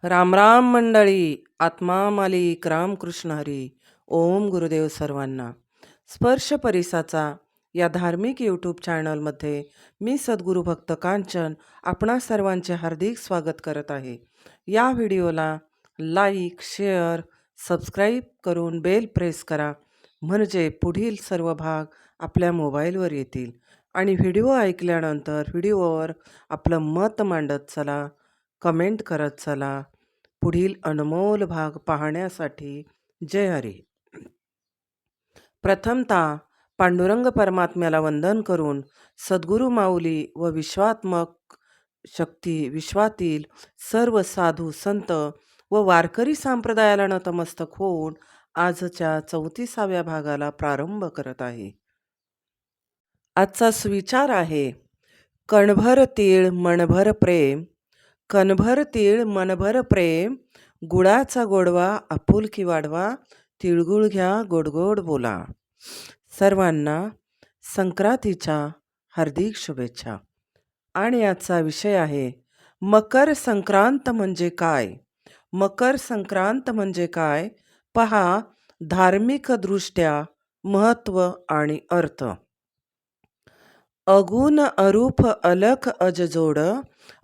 राम राम मंडळी. आत्मा मालिक रामकृष्ण हरी. ओम गुरुदेव सर्वांना. स्पर्श परिसाचा या धार्मिक यूट्यूब चॅनलमध्ये मी सद्गुरू भक्त कांचन आपणा सर्वांचे हार्दिक स्वागत करत आहे. या व्हिडिओला लाईक, शेअर, सबस्क्राईब करून बेल प्रेस करा, म्हणजे पुढील सर्व भाग आपल्या मोबाईलवर येतील. आणि व्हिडिओ ऐकल्यानंतर व्हिडिओवर आपलं मत मांडत चला, कमेंट करत चला. पुढील अनमोल भाग पाहण्यासाठी जय हरी. प्रथमतः पांडुरंग परमात्म्याला वंदन करून सद्गुरू माऊली व विश्वात्मक शक्ती विश्वातील सर्व साधू संत व वारकरी संप्रदायाला नतमस्तक होऊन आजच्या 34व्या भागाला प्रारंभ करत आहे. आजचा सुविचार आहे, कणभर तीळ मनभर प्रेम. कणभर तीळ मनभर प्रेम, गुळाचा गोडवा आपुलकी वाढवा, तिळगुळ घ्या गोडगोड बोला. सर्वांना संक्रांतीच्या हार्दिक शुभेच्छा. आणि आजचा विषय आहे, मकर संक्रांत म्हणजे काय. मकर संक्रांत म्हणजे काय पहा, धार्मिकदृष्ट्या महत्त्व आणि अर्थ. अगुण अरूप अलख अजजोड,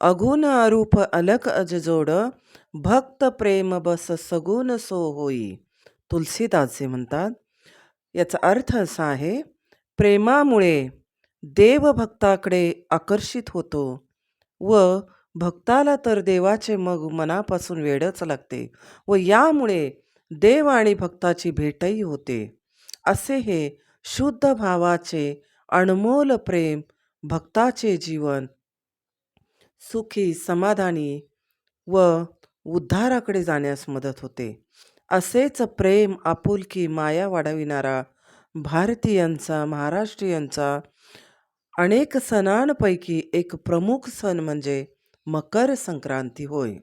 अगुण अरूप अलख अजजोड, भक्त प्रेम बस सगुण सो होई. तुलसीदासजी म्हणतात. याचा अर्थ असा आहे, प्रेमामुळे देव भक्ताकडे आकर्षित होतो व भक्ताला तर देवाचे मग मनापासून वेडच लागते व यामुळे देव आणि भक्ताची भेटही होते. असे हे शुद्ध भावाचे अनमोल प्रेम भक्ताचे जीवन सुखी, समाधानी व उद्धाराकडे जाण्यास मदत होते. असेच प्रेम, आपुलकी, माया वाढविणारा भारतीयांचा, महाराष्ट्रीयांचा अनेक सणांपैकी एक प्रमुख सण म्हणजे मकर संक्रांती होय.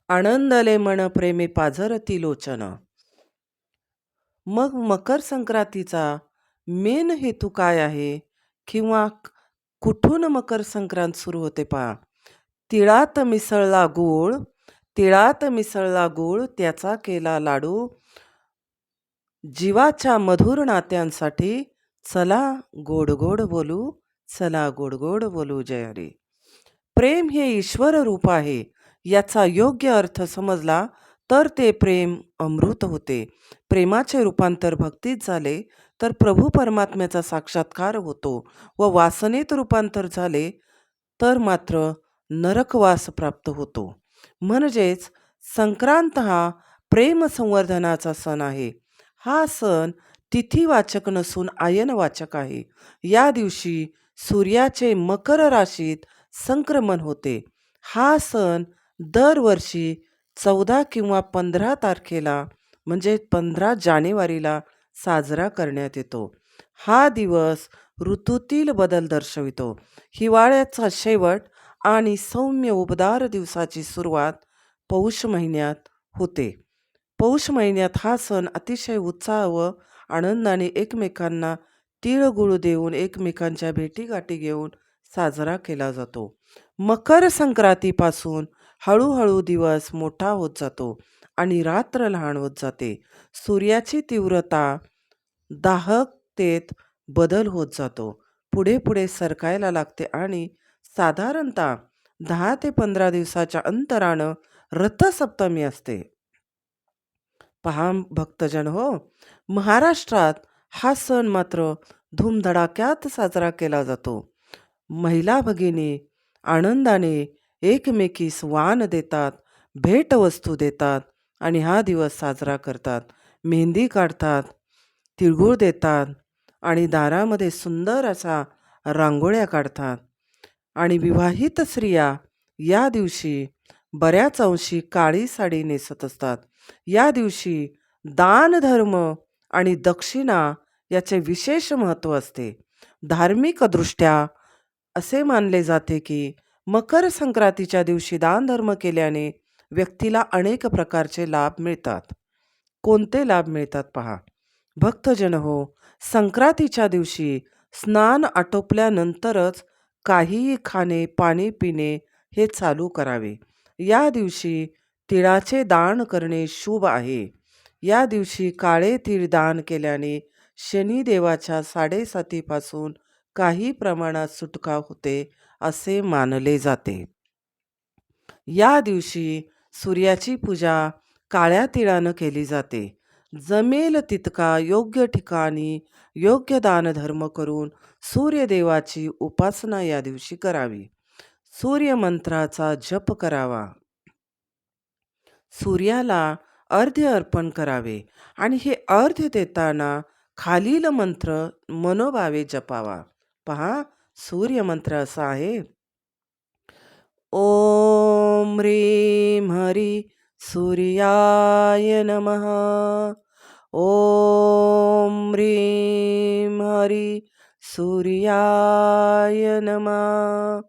आनंदले मन प्रेमे पाझरती लोचन. मग मकर संक्रांतीचा मेन हेतू काय आहे किंवा कुठून मकर संक्रांत सुरू होते पहा. तिळात मिसळला गूळ, तिळात मिसळला गूळ त्याचा केला लाडू, जीवाच्या मधुर नात्यांसाठी चला गोड गोड बोलू, चला गोड गोड बोलू. जय हरी. प्रेम हे ईश्वर रूप आहे, याचा योग्य अर्थ समजला तर ते प्रेम अमृत होते. प्रेमाचे रूपांतर भक्तीत झाले तर प्रभू परमात्म्याचा साक्षात्कार होतो व वासनेत रूपांतर झाले तर मात्र नरकवास प्राप्त होतो. म्हणजेच संक्रांत हा प्रेम संवर्धनाचा सण आहे. हा सण तिथीवाचक नसून आयनवाचक आहे. या दिवशी सूर्याचे मकर राशीत संक्रमण होते. हा सण दरवर्षी 14 किंवा 15 तारखेला म्हणजे 15 जानेवारीला साजरा करण्यात येतो. हा दिवस ऋतूतील बदल दर्शवितो. हिवाळ्याचा शेवट आणि सौम्य उबदार दिवसाची सुरुवात पौष महिन्यात होते. पौष महिन्यात हा सण अतिशय उत्साह व आनंदाने एकमेकांना तिळगुळ देऊन एकमेकांच्या भेटीगाठी घेऊन साजरा केला जातो. मकर संक्रांतीपासून हळूहळू दिवस मोठा होत जातो आणि रात्र लहान होत जाते. सूर्याची तीव्रता दाहकतेत बदल होत जातो. पुढे पुढे सरकायला लागते आणि साधारणतः 10 ते 15 दिवसाच्या अंतरानं रथसप्तमी असते. पहा भक्तजन हो, महाराष्ट्रात हा सण मात्र धूमधडाक्यात साजरा केला जातो. महिला भगिनी आनंदाने एकमेकीस वाण देतात, भेटवस्तू देतात आणि हा दिवस साजरा करतात. मेहंदी काढतात, तिळगुळ देतात आणि दारामध्ये सुंदर असा रांगोळ्या काढतात. आणि विवाहित स्त्रिया या दिवशी बऱ्याच अंशी काळी साडी नेसत असतात. या दिवशी दान धर्म आणि दक्षिणा याचे विशेष महत्त्व असते. धार्मिकदृष्ट्या असे मानले जाते की मकर संक्रांतीच्या दिवशी दानधर्म केल्याने व्यक्तीला अनेक प्रकारचे लाभ मिळतात. कोणते लाभ मिळतात पहा. भक्तजन हो, संक्रांतीच्या दिवशी स्नान आटोपल्यानंतरच काहीही खाणे, पाणी पिणे हे चालू करावे. या दिवशी तिळाचे दान करणे शुभ आहे. या दिवशी काळे तीळ दान केल्याने शनिदेवाच्या साडेसातीपासून काही प्रमाणात सुटका होते असे मानले जाते. या दिवशी सूर्याची पूजा काळ्या तिळानं केली जाते. जमेल तितका योग्य ठिकाणी योग्य दानधर्म करून सूर्यदेवाची उपासना या दिवशी करावी. सूर्यमंत्राचा जप करावा. सूर्याला अर्घ्य अर्पण करावे आणि हे अर्घ्य देताना खालील मंत्र मनोभावे जपावा. पहा, सूर्यमंत्र असा आहे: ओम ह्रीं हरी सूर्याय नमः. ओम ह्रीं हरी सूर्याय नमः.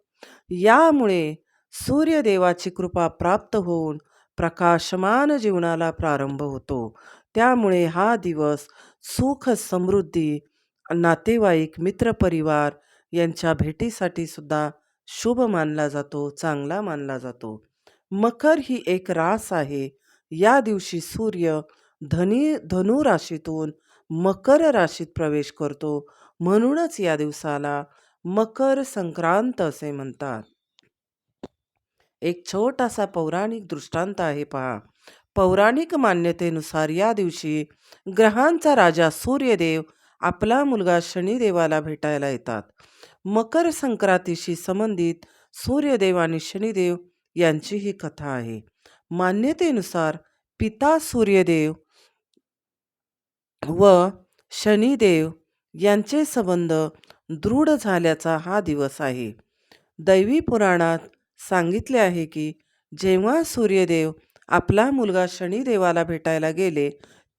यामुळे सूर्यदेवाची कृपा प्राप्त होऊन प्रकाशमान जीवनाला प्रारंभ होतो. त्यामुळे हा दिवस सुख, समृद्धी, नातेवाईक, मित्रपरिवार यांच्या भेटीसाठी सुद्धा शुभ मानला जातो, चांगला मानला जातो. मकर ही एक रास आहे. या दिवशी सूर्य धनु राशीतून मकर राशीत प्रवेश करतो. म्हणूनच या दिवसाला मकर संक्रांत असे म्हणतात. एक छोटासा पौराणिक दृष्टांत आहे, पहा. पौराणिक मान्यतेनुसार या दिवशी ग्रहांचा राजा सूर्यदेव आपला मुलगा शनिदेवाला भेटायला येतात. मकर संक्रांतीशी संबंधित सूर्यदेव आणि शनिदेव यांची ही कथा आहे. मान्यतेनुसार पिता सूर्यदेव व शनिदेव यांचे संबंध दृढ झाल्याचा हा दिवस आहे. दैवी पुराणात सांगितले आहे की जेव्हा सूर्यदेव आपला मुलगा शनिदेवाला भेटायला गेले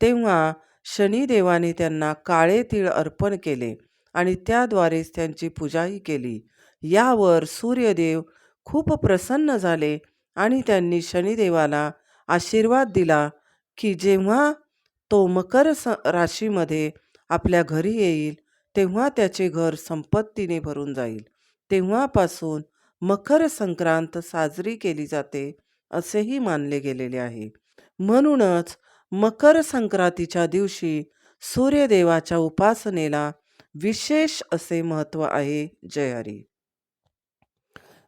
तेव्हा शनिदेवाने त्यांना काळे तीळ अर्पण केले आणि त्याद्वारेच त्यांची पूजाही केली. यावर सूर्यदेव खूप प्रसन्न झाले आणि त्यांनी शनिदेवाला आशीर्वाद दिला की जेव्हा तो मकर राशीमध्ये आपल्या घरी येईल तेव्हा त्याचे घर संपत्तीने भरून जाईल. तेव्हापासून मकर संक्रांत साजरी केली जाते असेही मानले गेलेले आहे. म्हणूनच मकर संक्रांतीच्या दिवशी सूर्यदेवाच्या उपासनेला विशेष असे महत्त्व आहे. जय हरी.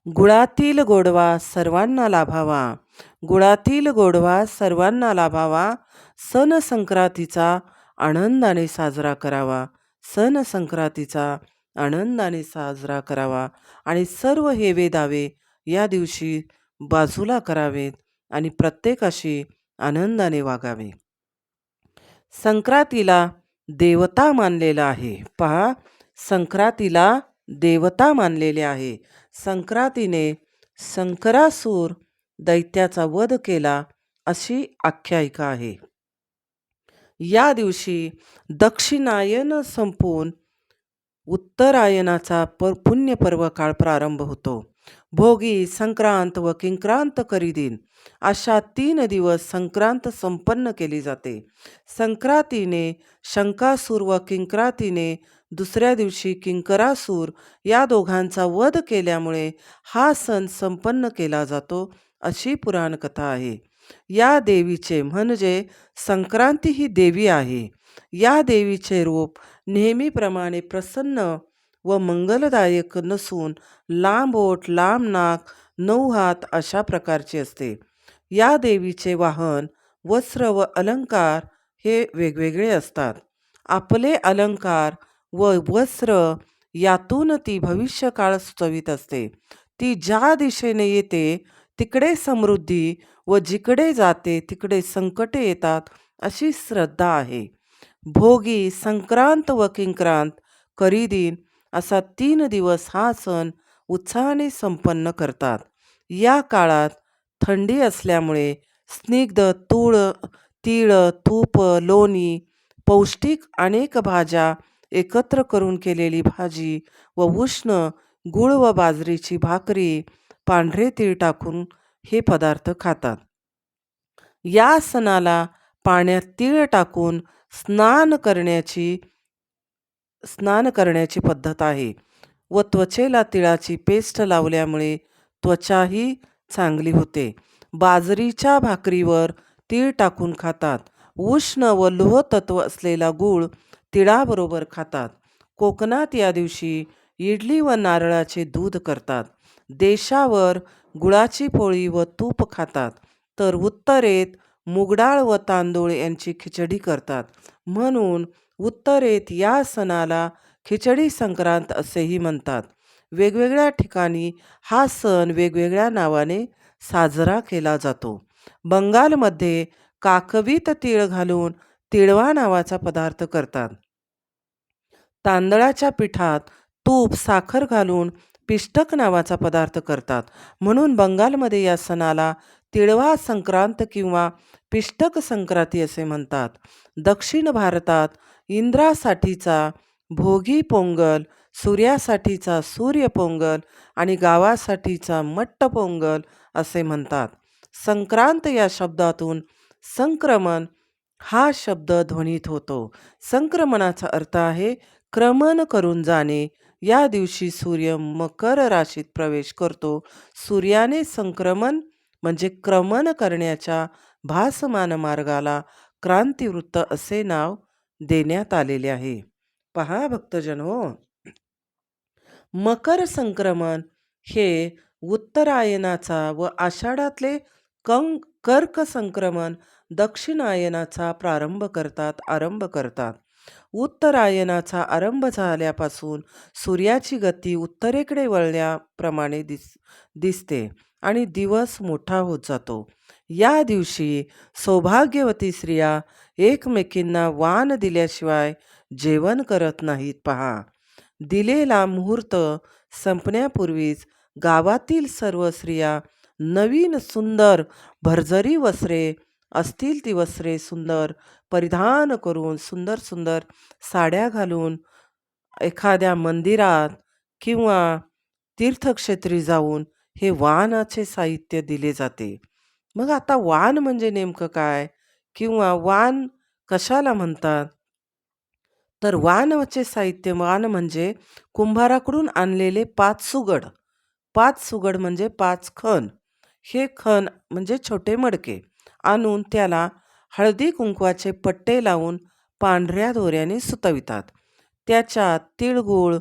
गुळातील गोडवा सर्वांना लाभावा. गुळातील गोडवा सर्वांना लाभावा. सण संक्रांतीचा आनंदाने साजरा करावा. सण संक्रांतीचा आनंदाने साजरा करावा आणि सर्व हेवे दावे या दिवशी बाजूला करावेत आणि प्रत्येकाशी आनंदाने वागावे. संक्रांतीला देवता मानलेला आहे. पहा, संक्रांतीला देवता मानलेले आहे. संक्रांतीने शंकरासूर दैत्याचा वध केला अशी आख्यायिका आहे. या दिवशी दक्षिणायन संपून उत्तरायणाचा पुण्यपर्व काळ प्रारंभ होतो. भोगी, संक्रांत व किंक्रांत करीदिन अशा 3 दिवस संक्रांत संपन्न केली जाते. संक्रांतीने शंकासूर व किंक्रांतीने दुसऱ्या दिवशी किंकरासूर या दोघांचा वध केल्यामुळे हा सण संपन्न केला जातो अशी पुराणकथा आहे. या देवीचे म्हणजे संक्रांती ही देवी आहे. या देवीचे रूप नेहमीप्रमाणे प्रसन्न व मंगलदायक नसून लांब ओठ, लांब नाक, 9 हात अशा प्रकारचे असते. या देवीचे वाहन, वस्त्र व अलंकार हे वेगवेगळे असतात. आपले अलंकार व वस्त्र यातून ती भविष्यकाळ सुचवित असते. ती ज्या दिशेने येते तिकडे समृद्धी व जिकडे जाते तिकडे संकटे येतात अशी श्रद्धा आहे. भोगी, संक्रांत व किंक्रांत करीदिन असा 3 दिवस हा सण उत्साहाने संपन्न करतात. या काळात थंडी असल्यामुळे स्निग्ध तीळ, तूप, लोणी, पौष्टिक अनेक भाज्या एकत्र करून केलेली भाजी व उष्ण गुळ व बाजरीची भाकरी, पांढरे तीळ टाकून हे पदार्थ खातात. या सणाला पाण्यात तीळ टाकून स्नान करण्याची पद्धत आहे व त्वचेला तिळाची पेस्ट लावल्यामुळे त्वचाही चांगली होते. बाजरीच्या भाकरीवर तीळ टाकून खातात. उष्ण व लोह तत्व असलेला गूळ तिळाबरोबर खातात. कोकणात या दिवशी इडली व नारळाचे दूध करतात. देशावर गुळाची पोळी व तूप खातात. तर उत्तरेत मूगडाळ व तांदूळ यांची खिचडी करतात. म्हणून उत्तरेत या सणाला खिचडी संक्रांत असेही म्हणतात. वेगवेगळ्या ठिकाणी हा सण वेगवेगळ्या नावाने साजरा केला जातो. बंगालमध्ये काकवीत तीळ घालून तिळवा नावाचा पदार्थ करतात. तांदळाच्या पिठात तूप साखर घालून पिष्टक नावाचा पदार्थ करतात. म्हणून बंगालमध्ये या सणाला तिळवा संक्रांत किंवा पिष्टक संक्रांती असे म्हणतात. दक्षिण भारतात इंद्रासाठीचा भोगी पोंगल, सूर्यासाठीचा सूर्य पोंगल आणि गावासाठीचा मट्ट पोंगल असे म्हणतात. संक्रांत या शब्दातून संक्रमण हा शब्द ध्वनित होतो. संक्रमणाचा अर्थ आहे क्रमण करून जाणे. या दिवशी सूर्य मकर राशीत प्रवेश करतो. सूर्याने संक्रमण म्हणजे क्रमण करण्याच्या भासमान मार्गाला क्रांतिवृत्त असे नाव देण्यात आलेले आहे. पहा भक्तजन हो, मकर संक्रमण हे उत्तरायणाचा व आषाढातले कर्क संक्रमण दक्षिणायनाचा आरंभ करतात. उत्तरायणाचा आरंभ झाल्यापासून सूर्याची गती उत्तरेकडे वळल्याप्रमाणे दिसते आणि दिवस मोठा होत जातो. या दिवशी सौभाग्यवती स्त्रिया एकमेकींना वाण दिल्याशिवाय जेवण करत नाहीत. पहा, दिलेला मुहूर्त संपण्यापूर्वीच गावातील सर्व स्त्रिया नवीन सुंदर भरजरी वस्त्रे असतील ती वस्त्रे सुंदर परिधान करून सुंदर सुंदर साड्या घालून एखाद्या मंदिरात किंवा तीर्थक्षेत्री जाऊन हे वाणाचे साहित्य दिले जाते. मग आता वाण म्हणजे नेमकं काय किंवा वाण कशाला म्हणतात? तर वाणाचे साहित्य, वाण म्हणजे कुंभाराकडून आणलेले 5 सुगड. 5 सुगड म्हणजे 5 खण. हे खण म्हणजे छोटे मडके आणून त्याला हळदी कुंकवाचे पट्टे लावून पांढऱ्या दोऱ्याने सुतवितात. त्याच्यात तिळगुळ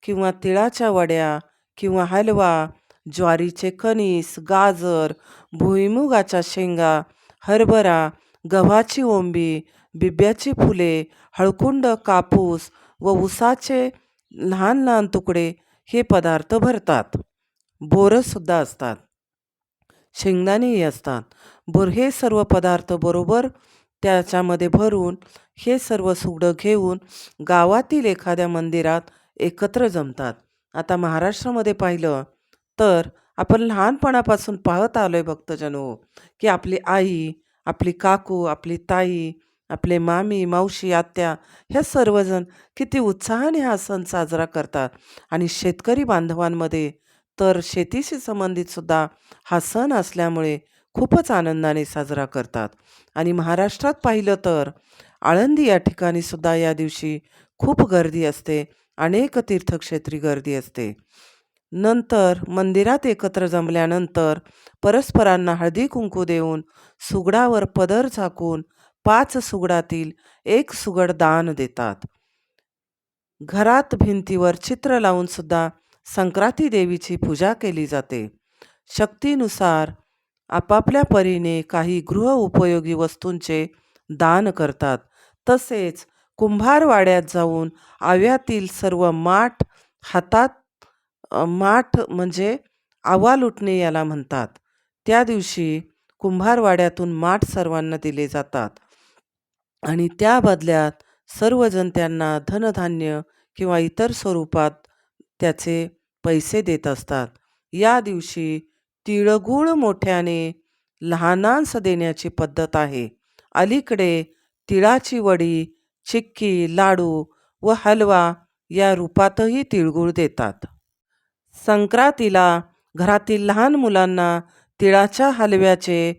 किंवा तिळाच्या वड्या किंवा हलवा, ज्वारीचे कणीस, गाजर, भुईमुगाच्या शेंगा, हरभरा, गव्हाची ओंबी, बिब्याची फुले, हळकुंड, कापूस व ऊसाचे लहान लहान तुकडे हे पदार्थ भरतात. बोरंसुद्धा असतात, शेंगदाणेही असतात. हे सर्व पदार्थ बरोबर त्याच्यामध्ये भरून हे सर्व सुगडं घेऊन गावातील एखाद्या मंदिरात एकत्र जमतात. आता महाराष्ट्रामध्ये पाहिलं तर आपण लहानपणापासून पाहत आलोय भक्तजनो, की आपली आई, आपली काकू, आपली ताई, आपले मामी, मावशी, आत्या ह्या सर्वजण किती उत्साहाने हा सण साजरा करतात. आणि शेतकरी बांधवांमध्ये तर शेतीशी संबंधित सुद्धा हा सण असल्यामुळे खूपच आनंदाने साजरा करतात. आणि महाराष्ट्रात पाहिलं तर आळंदी या ठिकाणी सुद्धा या दिवशी खूप गर्दी असते. अनेक तीर्थक्षेत्री गर्दी असते. नंतर मंदिरात एकत्र जमल्यानंतर परस्परांना हळदी कुंकू देऊन सुगडावर पदर झाकून 5 सुगडातील 1 सुगड दान देतात. घरात भिंतीवर चित्र लावून सुद्धा संक्रांती देवीची पूजा केली जाते. शक्तीनुसार आपापल्या परीने काही गृह उपयोगी वस्तूंचे दान करतात. तसेच कुंभारवाड्यात जाऊन आव्यातील सर्व माठ हातात, माठ म्हणजे आवा लुटणे याला म्हणतात. त्या दिवशी कुंभारवाड्यातून माठ सर्वांना दिले जातात आणि त्या बदल्यात सर्वजण त्यांना धनधान्य किंवा इतर स्वरूपात त्याचे पैसे देत असतात. या दिवशी तिळगुळ मोठ्याने लहानांस देण्याची पद्धत आहे. अलीकडे तिळाची वडी, चिक्की, लाडू व हलवा या रूपातही तिळगुळ देतात. संक्रांतीला घरातील लहान मुलांना तिळाच्या हलव्याचे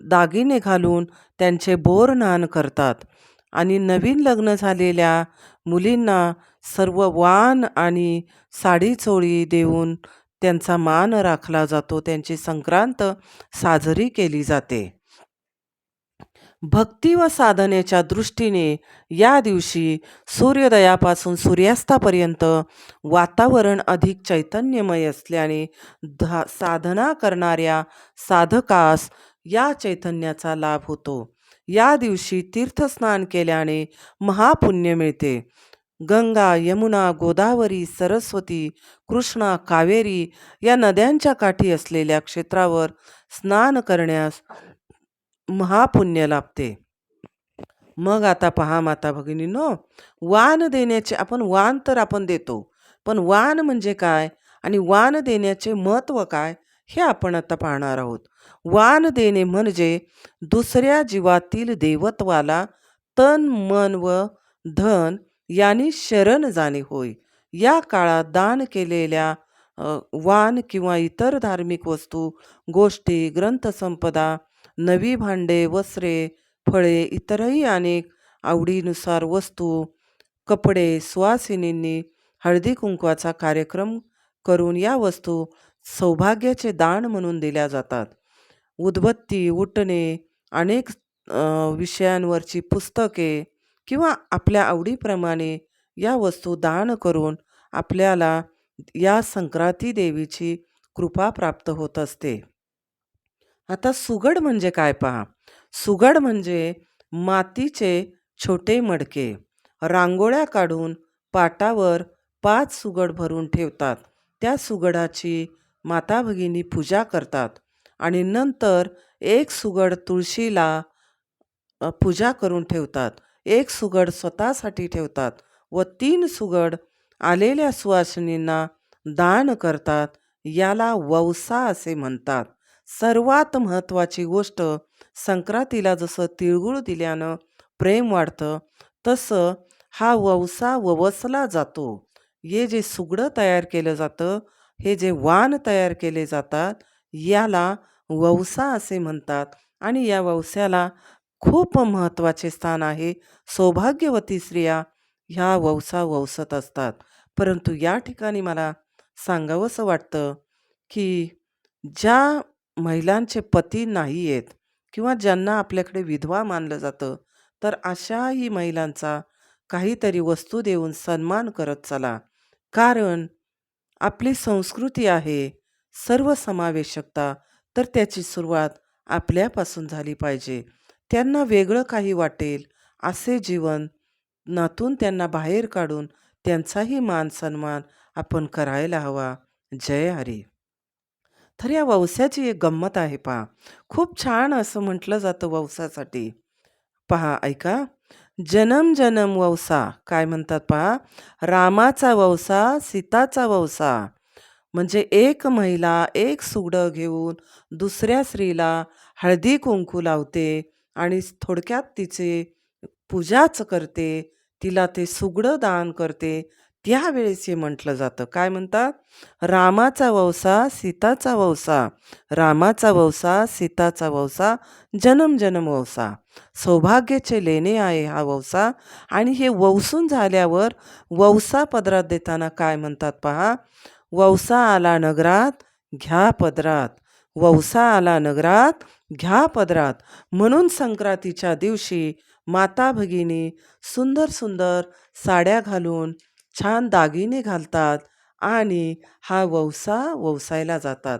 दागिने घालून त्यांचे बोरनाण करतात आणि नवीन लग्न झालेल्या मुलींना सर्व वाण आणि साडी चोळी देऊन त्यांचा मान राखला जातो. त्यांची संक्रांत साजरी केली जाते. भक्ती व साधनेच्या दृष्टीने या दिवशी सूर्योदयापासून सूर्यास्तापर्यंत वातावरण अधिक चैतन्यमय असल्याने साधना करणाऱ्या साधकास या चैतन्याचा लाभ होतो. या दिवशी तीर्थस्नान केल्याने महापुण्य मिळते. गंगा, यमुना, गोदावरी, सरस्वती, कृष्णा, कावेरी या नद्यांच्या काठी असलेल्या क्षेत्रावर स्नान करण्यास महापुण्य लाभते. मग आता पहा माता भगिनींनो, वाण देण्याचे वाण तर आपण देतो, पण वाण म्हणजे काय आणि वाण देण्याचे महत्त्व काय हे आपण आता पाहणार आहोत. वाण देणे म्हणजे दुसऱ्या जीवातील देवत्वाला तन, मन व धन यांनी शरण जाणे होय. या काळात दान केलेल्या वाण किंवा इतर धार्मिक वस्तू, गोष्टी, ग्रंथसंपदा, नवी भांडे, वस्त्रे, फळे, इतरही अनेक आवडीनुसार वस्तू, कपडे, सुवासिनींनी हळदी कुंकवाचा कार्यक्रम करून या वस्तू सौभाग्याचे दान म्हणून दिल्या जातात. उदबत्ती, उटणे, अनेक विषयांवरची पुस्तके किंवा आपल्या आवडीप्रमाणे या वस्तू दान करून आपल्याला या संक्रांती देवीची कृपा प्राप्त होत असते. आता सुगड म्हणजे काय पहा. सुगड म्हणजे मातीचे छोटे मडके. रांगोळ्या काढून पाटावर 5 सुगड भरून ठेवतात. त्या सुगडाची माता भगिनी पूजा करतात आणि नंतर 1 सुगड तुळशीला पूजा करून ठेवतात. 1 सुगड स्वतःसाठी ठेवतात व 3 सुगड आलेल्या सुवासिनींना दान करतात. याला वौसा असे म्हणतात. सर्वात महत्त्वाची गोष्ट, संक्रांतीला जसं तिळगुळ दिल्यानं प्रेम वाढतं, तसं हा वौसा ववसला जातो. हे जे सुगडं तयार केलं जातं, हे जे वाण तयार केले जातात, याला वौसा असे म्हणतात आणि या वौस्याला खूप महत्त्वाचे स्थान आहे. सौभाग्यवती स्त्रिया ह्या वौसा वौसत असतात. परंतु या ठिकाणी मला सांगावंसं वाटतं, की ज्या महिलांचे पती नाही आहेत किंवा ज्यांना आपल्याकडे विधवा मानलं जातं, तर अशाही महिलांचा काहीतरी वस्तू देऊन सन्मान करत चला. कारण आपली संस्कृती आहे सर्वसमावेशकता, तर त्याची सुरुवात आपल्यापासून झाली पाहिजे. त्यांना वेगळं काही वाटेल असे जीवनातून त्यांना बाहेर काढून त्यांचाही मान सन्मान आपण करायला हवा. जय हरी. तर या वौस्याची एक गंमत आहे पहा. खूप छान असं म्हटलं जातं वौसासाठी. पहा ऐका. जनम जनम वौसा काय म्हणतात पहा. रामाचा वौसा, सीताचा वौसा. म्हणजे एक महिला एक सुगडं घेऊन दुसऱ्या स्त्रीला हळदी कुंकू लावते आणि थोडक्यात तिचे पूजाच करते, तिला ते सुगडं दान करते. त्यावेळेस हे म्हटलं जातं, काय म्हणतात. रामाचा वौसा, सीताचा वौसा. रामाचा वौसा, सीताचा वौसा, जनम जनम वौसा. सौभाग्याचे लेणे आहे हा वौसा. आणि हे वौसून झाल्यावर वौसा पदरात देताना काय म्हणतात पहा. वौसा आला नगरात घ्या पदरात. वौसा आला नगरात घ्या पदरात. म्हणून संक्रांतीच्या दिवशी माता भगिनी सुंदर सुंदर साड्या घालून छान दागिने घालतात आणि हा वौसा वौसायला जातात.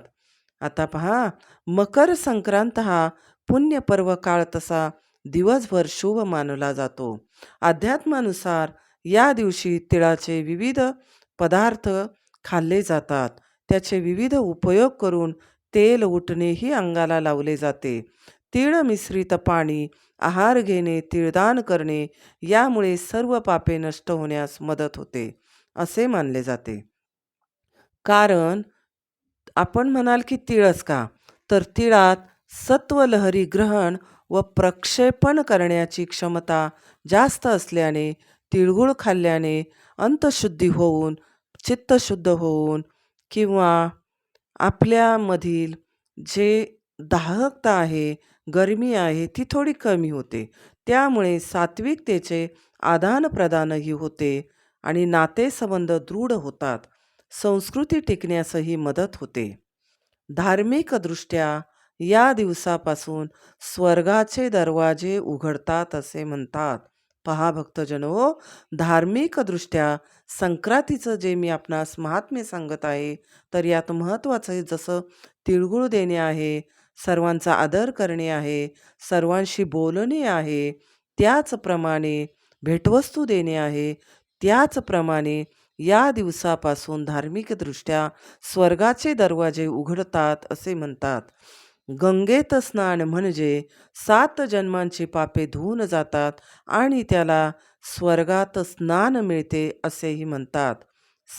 आता पहा, मकर संक्रांत हा पुण्यपर्व काळ तसा दिवसभर शुभ मानला जातो. अध्यात्मानुसार या दिवशी तिळाचे विविध पदार्थ खाल्ले जातात. त्याचे विविध उपयोग करून तेल उठणेही अंगाला लावले जाते. तीळ मिश्रित पाणी आहार घेणे, तीळदान करणे यामुळे सर्व पापे नष्ट होण्यास मदत होते असे मानले जाते. कारण आपण म्हणाल की तिळच का, तर तिळात सत्वलहरी ग्रहण व प्रक्षेपण करण्याची क्षमता जास्त असल्याने तिळगुळ खाल्ल्याने अंतशुद्धी होऊन, चित्तशुद्ध होऊन किंवा आपल्यामधील जे दाहकता आहे, गरमी आहे, ती थोडी कमी होते. त्यामुळे सात्विकतेचे आदानप्रदानही होते आणि नातेसंबंध दृढ होतात. संस्कृती टिकण्यासही मदत होते. धार्मिकदृष्ट्या या दिवसापासून स्वर्गाचे दरवाजे उघडतात असे म्हणतात. पहा भक्तजनो, धार्मिकदृष्ट्या संक्रांतीचं जे मी आपणास महात्म्य सांगत आहे, तर यात महत्त्वाचं आहे जसं तिळगुळ देणे आहे, सर्वांचा आदर करणे आहे, सर्वांशी बोलणे आहे, त्याचप्रमाणे भेटवस्तू देणे आहे. त्याचप्रमाणे या दिवसापासून धार्मिकदृष्ट्या स्वर्गाचे दरवाजे उघडतात असे म्हणतात. गंगेत स्नान म्हणजे 7 जन्मांची पापे धुवून जातात आणि त्याला स्वर्गात स्नान मिळते असेही म्हणतात.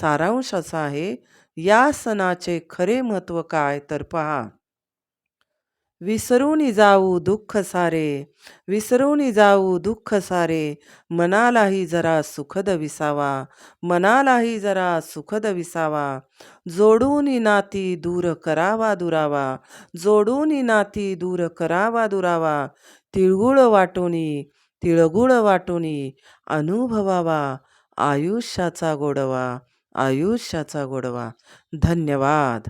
सारांश असा आहे, या सणाचे खरे महत्त्व काय तर पहा. विसरून जाऊ दुःख सारे, विसरून जाऊ दुःख सारे, मनालाही जरा सुखद विसावा, मनालाही जरा सुखद विसावा. जोडून नाती दूर करावा दुरावा, जोडून नाती दूर करावा दुरावा. तिळगुळ वाटोनी, तिळगुळ वाटोनी, अनुभवावा आयुष्याचा गोडवा, आयुष्याचा गोडवा. धन्यवाद.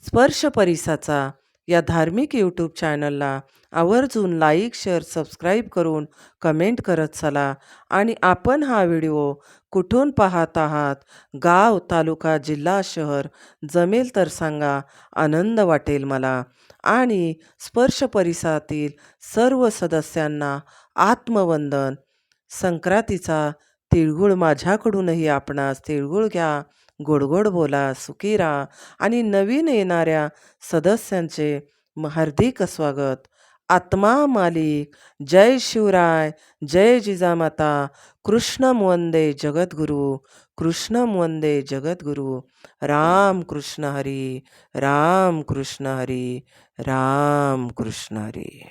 स्पर्श परिसाचा या धार्मिक यूट्यूब चॅनलला आवर्जून लाईक, शेअर, सबस्क्राईब करून कमेंट करत चला. आणि आपण हा व्हिडिओ कुठून पाहत आहात, गाव, तालुका, जिल्हा, शहर जमेल तर सांगा, आनंद वाटेल मला. आणि स्पर्श परिसरातील सर्व सदस्यांना आत्मवंदन. संक्रांतीचा तिळगुळ माझ्याकडूनही आपणास तिळगुळ घ्या, गोड गोड बोला, सुखी राहा. आणि नवीन येणाऱ्या सदस्यांचे हार्दिक स्वागत. आत्मा मालिक, जय शिवराय, जय जिजामाता. कृष्णम वंदे जगद्गुरु, कृष्णम वंदे जगद्गुरु. राम कृष्ण हरी, राम कृष्ण हरी, राम कृष्ण हरी.